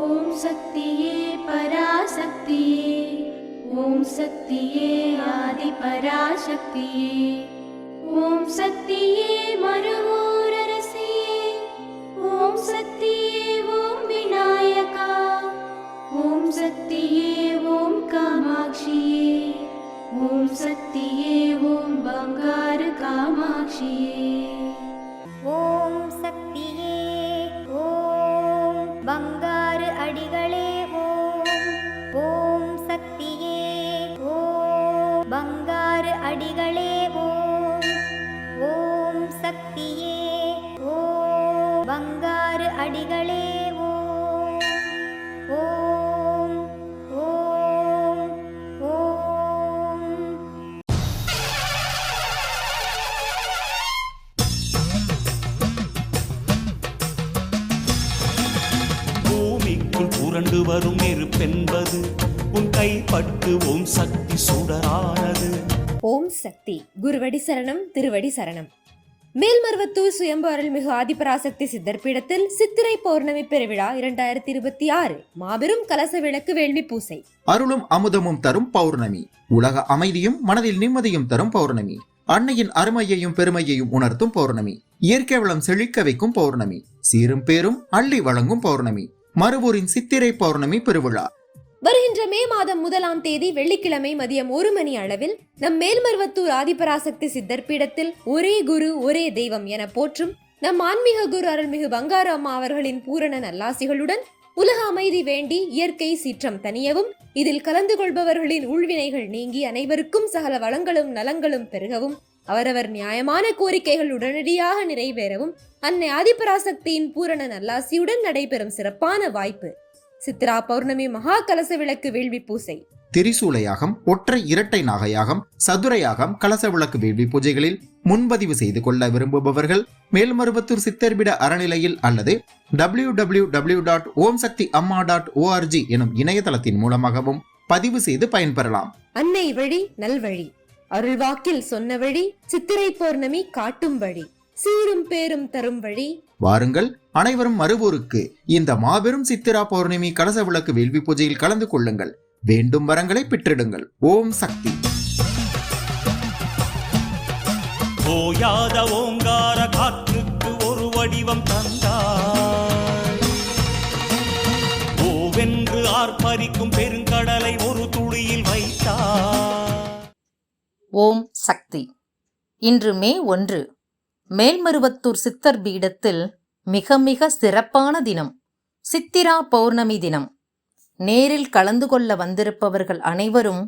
ஓம் சக்தியே பராசக்தியே, ஓம் சக்தியே ஆதி பராசக்தியே, ஓம் சக்தியே மறுவூரரசியே, ஓம் சக்தியே ஓம் விநாயகா, ஓம் சக்தியே ஓம் காமாட்சியே, ஓம் சக்தியே ஓம் பங்காரு காமாட்சியே. ஓம் சக்தியே ஓம் பங்காரு அடிகளே ஓம். ஓம் சக்தியே ஓம் பங்காரு அடிகளே ஓம். ஓம் சக்தியே ஓம் பங்காரு அடிகளே ஓம். ஓம் ஓம் ஓம். பூமிக்குள் புரண்டு வரும் நெருப்பென்பது உன் கைப்பட்டு ஓம் சக்தி சுடரானது. ஓம் சக்தி. குருவடி சரணம், திருவடி சரணம். மேல்மருவத்தூர் சுயம்பு அருள்மிகு ஆதிபராசக்தி சித்தர் பீடத்தில் சித்திரை பௌர்ணமி பெருவிழா 2026 மாபெரும் கலச விளக்கு வேள்வி பூசை. அருளும் அமுதமும் தரும் பௌர்ணமி, உலக அமைதியும் மனதில் நிம்மதியும் தரும் பௌர்ணமி, அன்னையின் அருமையையும் பெருமையையும் உணர்த்தும் பௌர்ணமி, இயற்கை வளம் செழிக்க வைக்கும் பௌர்ணமி, சீரும் பேரும் அள்ளி வழங்கும் பௌர்ணமி, மருவூரின் சித்திரை பௌர்ணமி பெருவிழா. வருகின்ற மே மாதம் 1ஆம் தேதி வெள்ளிக்கிழமை மதியம் 1 மணி அளவில் நம் மேல்மருவத்தூர் ஆதிபராசக்தி சித்தர் பீடத்தில் ஒரே குரு ஒரே தெய்வம் என போற்றும் நம் ஆன்மீக குரு அருள்மிகு பங்காரு அம்மா அவர்களின் பூரண நல்லாசிகளுடன் உலக அமைதி வேண்டி இயற்கை சீற்றம் தணியவும், இதில் கலந்து கொள்பவர்களின் உள்வினைகள் நீங்கி அனைவருக்கும் சகல வளங்களும் நலங்களும் பெருகவும், அவரவர் நியாயமான கோரிக்கைகள் உடனடியாக நிறைவேறவும் அன்னை ஆதிபராசக்தியின் பூரண நல்லாசியுடன் நடைபெறும் சிறப்பான வாய்ப்பு சித்ரா பௌர்ணமி மகா கலச விளக்கு வேள்வி பூசை. திரிசூலயாகம், ஒற்றை இரட்டை நாகயாகம், சதுரயாகம், கலச விளக்கு வேள்வி பூஜைகளில் முன்பதிவு செய்து கொள்ள விரும்புபவர்கள் மேல்மருவத்தூர் சித்தர்பிட அறநிலையில் அல்லது www.omsaktiamma.org எனும் இணையதளத்தின் மூலமாகவும் பதிவு செய்து பயன்பெறலாம். அன்னை வழி நல்வழி, அருள்வாக்கில் சொன்ன வழி, சித்திரை பௌர்ணமி காட்டும் வழி, சீரும் பேரும் தரும் வழி. வாருங்கள் அனைவரும் மருவூருக்கு இந்த மாபெரும் சித்திரா பௌர்ணமி கலச விளக்கு வேள்வி பூஜையில் கலந்து கொள்ளுங்கள். வேண்டும் வரங்களை பெற்றிடுங்கள். ஓம் சக்தி. ஓயாத ஓங்கார காற்றுக்கு ஒரு வடிவம் தந்தாய், ஓவென்று ஆர்ப்பரிக்கும் பெருங்கடலை ஒரு துளியில் வைத்தாய். ஓம் சக்தி. இன்று மே 1 மேல்மருவத்தூர் சித்தர் பீடத்தில் மிக மிக சிறப்பான தினம், சித்திரா பௌர்ணமி தினம். நேரில் கலந்து கொள்ள வந்திருப்பவர்கள் அனைவரும்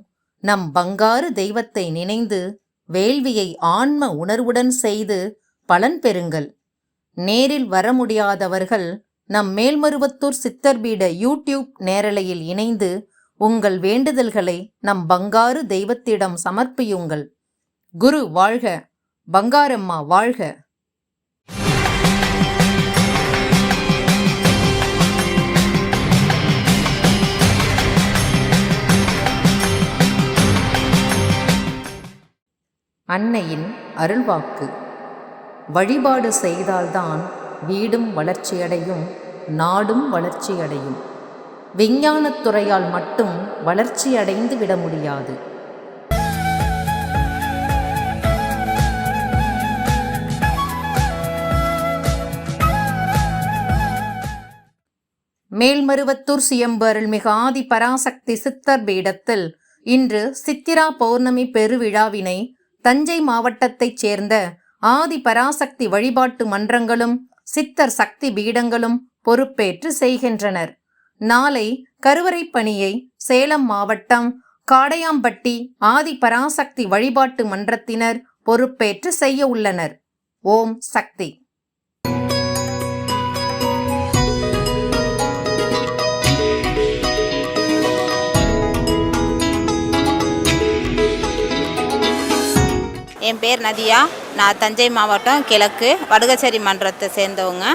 நம் பங்காரு தெய்வத்தை நினைந்து வேள்வியை ஆன்ம உணர்வுடன் செய்து பலன் பெறுங்கள். நேரில் வர முடியாதவர்கள் நம் மேல்மருவத்தூர் சித்தர் பீட யூடியூப் நேரலையில் இணைந்து உங்கள் வேண்டுதல்களை நம் பங்காரு தெய்வத்திடம் சமர்ப்பியுங்கள். குரு வாழ்க, பங்காரம்மா வாழ்க. அன்னையின் அருள்வாக்கு. வழிபாடு செய்தால்தான் வீடும் வளர்ச்சியடையும், நாடும் வளர்ச்சியடையும். விஞ்ஞானத் துறையால் மட்டும் வளர்ச்சியடைந்து விட முடியாது. மேல்மருவத்தூர் சுயம்பு அருள்மிகு ஆதி பராசக்தி சித்தர் பீடத்தில் இன்று சித்திரா பௌர்ணமி பெருவிழாவினை தஞ்சை மாவட்டத்தைச் சேர்ந்த ஆதி பராசக்தி வழிபாட்டு மன்றங்களும் சித்தர் சக்தி பீடங்களும் பொறுப்பேற்று செய்கின்றனர். நாளை கருவறை பணியை சேலம் மாவட்டம் காடையாம்பட்டி ஆதி பராசக்தி வழிபாட்டு மன்றத்தினர் பொறுப்பேற்று செய்ய உள்ளனர். ஓம் சக்தி. என் பேர் நதியா. நான் தஞ்சை மாவட்டம் கிழக்கு வடுகச்சேரி மன்றத்தை சேர்ந்தவங்க.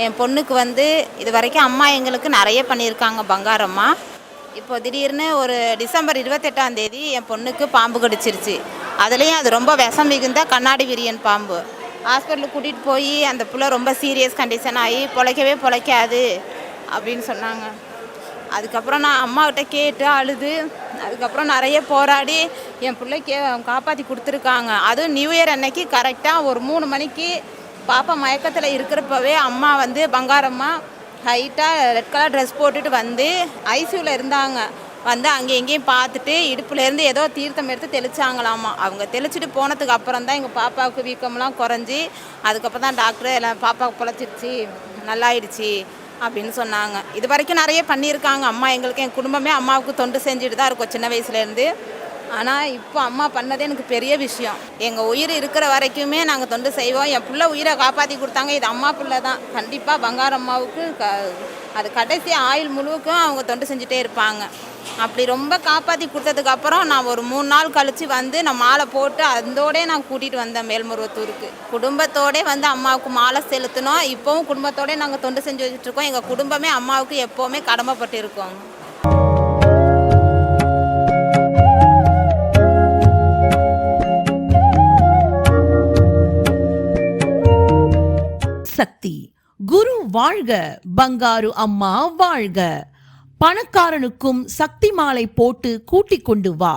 என் பொண்ணுக்கு இது வரைக்கும் அம்மா எங்களுக்கு நிறைய பண்ணியிருக்காங்க பங்காரம்மா. இப்போ திடீர்னு ஒரு டிசம்பர் 28ஆம் தேதி என் பொண்ணுக்கு பாம்பு கடிச்சிருச்சு. அதுலேயும் அது ரொம்ப விஷம் மிகுந்த கண்ணாடி விரியன் பாம்பு. ஹாஸ்பிட்டலுக்கு கூட்டிகிட்டு போய் அந்த புள்ள ரொம்ப சீரியஸ் கண்டிஷன் ஆகி பிழைக்கவே பிழைக்காது, அப்படின்னு சொன்னாங்க. அதுக்கப்புறம் நான் அம்மாக்கிட்ட கேட்டு அழுது அதுக்கப்புறம் நிறைய போராடி என் பிள்ளைக்கு காப்பாற்றி கொடுத்துருக்காங்க. அதுவும் நியூ இயர் அன்னைக்கு கரெக்டாக ஒரு 3 மணிக்கு பாப்பா மயக்கத்தில் இருக்கிறப்பவே அம்மா வந்து பங்காரம்மா ஹைட்டாக ரெட் கலர் ட்ரெஸ் போட்டுட்டு வந்து ஐசியூவில் இருந்தாங்க. வந்து அங்கே எங்கேயும் பார்த்துட்டு இடுப்புலேருந்து ஏதோ தீர்த்தம் எடுத்து தெளிச்சாங்களாமா. அவங்க தெளிச்சுட்டு போனதுக்கு அப்புறம் தான் எங்கள் பாப்பாவுக்கு வீக்கம்லாம் குறைஞ்சி அதுக்கப்புறம் தான் டாக்டர் எல்லாம் பாப்பாவுக்கு பொழைச்சிருச்சு நல்லாயிடுச்சு அப்படின்னு சொன்னாங்க. இது வரைக்கும் நிறைய பண்ணியிருக்காங்க அம்மா எங்களுக்கு. என் குடும்பமே அம்மாவுக்கு தொண்டு செஞ்சுட்டு தான் இருக்கோம் சின்ன வயசுலேருந்து. ஆனால் இப்போ அம்மா பண்ணதே எனக்கு பெரிய விஷயம். எங்கள் உயிர் இருக்கிற வரைக்குமே நாங்கள் தொண்டு செய்வோம். என் பிள்ளை உயிரை காப்பாற்றி கொடுத்தாங்க. இது அம்மா பிள்ளை தான். கண்டிப்பாக பங்காரம்மாவுக்கு அது கடைசி ஆயுள் முழுவதுக்கும் அவங்க தொண்டு செஞ்சுட்டே இருப்பாங்க. அப்படி ரொம்ப காப்பாற்றி கொடுத்ததுக்கப்புறம் நான் ஒரு 3 நாள் கழித்து வந்து நான் மாலை போட்டு அதோடே நான் கூட்டிகிட்டு வந்தேன் மேல்மருவத்தூருக்கு. குடும்பத்தோடே வந்து அம்மாவுக்கு மாலை செலுத்தினோம். இப்போவும் குடும்பத்தோடே நாங்கள் தொண்டு செஞ்சு வச்சுட்ருக்கோம். எங்கள் குடும்பமே அம்மாவுக்கு எப்போவுமே கடமைப்பட்டு இருக்கோம். சக்தி குரு வாழ்க, பங்காரு அம்மா வாழ்க. பணக்காரனுக்கும் சக்தி மாலை போட்டு கூட்டிக் கொண்டு வா.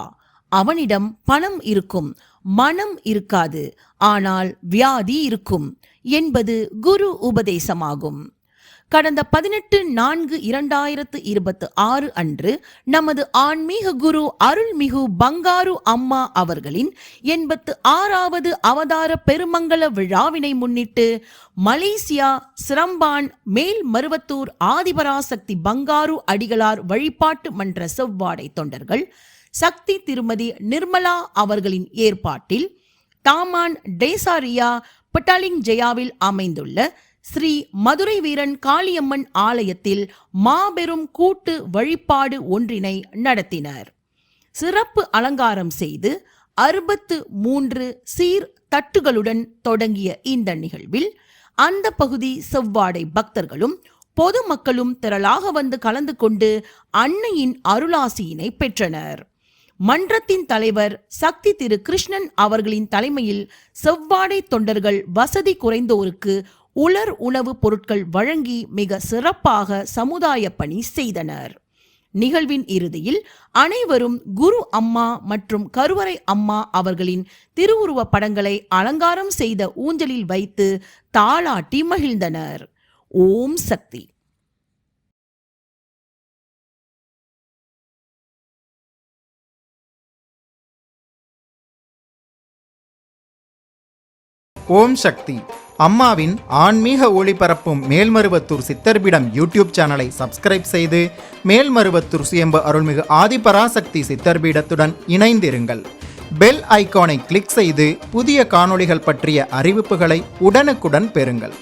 அவனிடம் பணம் இருக்கும், மனம் இருக்காது, ஆனால் வியாதி இருக்கும் என்பது குரு உபதேசமாகும். கடந்த 18/4/2026 அன்று நமது ஆன்மீக குரு அருள்மிகு பங்காரு அம்மா அவர்களின் 86வது அவதார பெருமங்கல விழாவினை முன்னிட்டு மலேசியா சிரம்பான் மேல்மருவத்தூர் ஆதிபராசக்தி பங்காரு அடிகளார் வழிபாட்டு மன்ற செவ்வாடை தொண்டர்கள் சக்தி திருமதி நிர்மலா அவர்களின் ஏற்பாட்டில் தாமான் டேசாரியா பட்டாலிங் ஜெயாவில் அமைந்துள்ள ஸ்ரீ மதுரை வீரன் காளியம்மன் ஆலயத்தில் மாபெரும் கூட்டு வழிபாடு ஒன்றினை நடத்தினர். சிறப்பு அலங்காரம் செய்து 63 சீர் தட்டுகளுடன் தொடங்கிய இந்த நிகழ்வில் அந்த பகுதி செவ்வாடை பக்தர்களும் பொதுமக்களும் திரளாக வந்து கலந்து கொண்டு அன்னையின் அருளாசியினை பெற்றனர். மன்றத்தின் தலைவர் சக்தி திரு கிருஷ்ணன் அவர்களின் தலைமையில் செவ்வாடை தொண்டர்கள் வசதி குறைந்தோருக்கு உலர் உணவு பொருட்கள் வழங்கி மிக சிறப்பாக சமுதாய பணி செய்தனர். நிகழ்வின் இறுதியில் அனைவரும் குரு அம்மா மற்றும் கருவறை அம்மா அவர்களின் திருவுருவ படங்களை அலங்காரம் செய்த ஊஞ்சலில் வைத்து தாளாட்டி மகிழ்ந்தனர். ஓம் சக்தி. ஓம் சக்தி. அம்மாவின் ஆன்மீக ஒளிபரப்பும் மேல்மருவத்தூர் சித்தர்பீடம் யூடியூப் சேனலை சப்ஸ்கிரைப் செய்து மேல்மருவத்தூர் சுயம்பு அருள்மிகு ஆதிபராசக்தி சித்தர்பீடத்துடன் இணைந்திருங்கள். பெல் ஐகானை கிளிக் செய்து புதிய காணொளிகள் பற்றிய அறிவிப்புகளை உடனுக்குடன் பெறுங்கள்.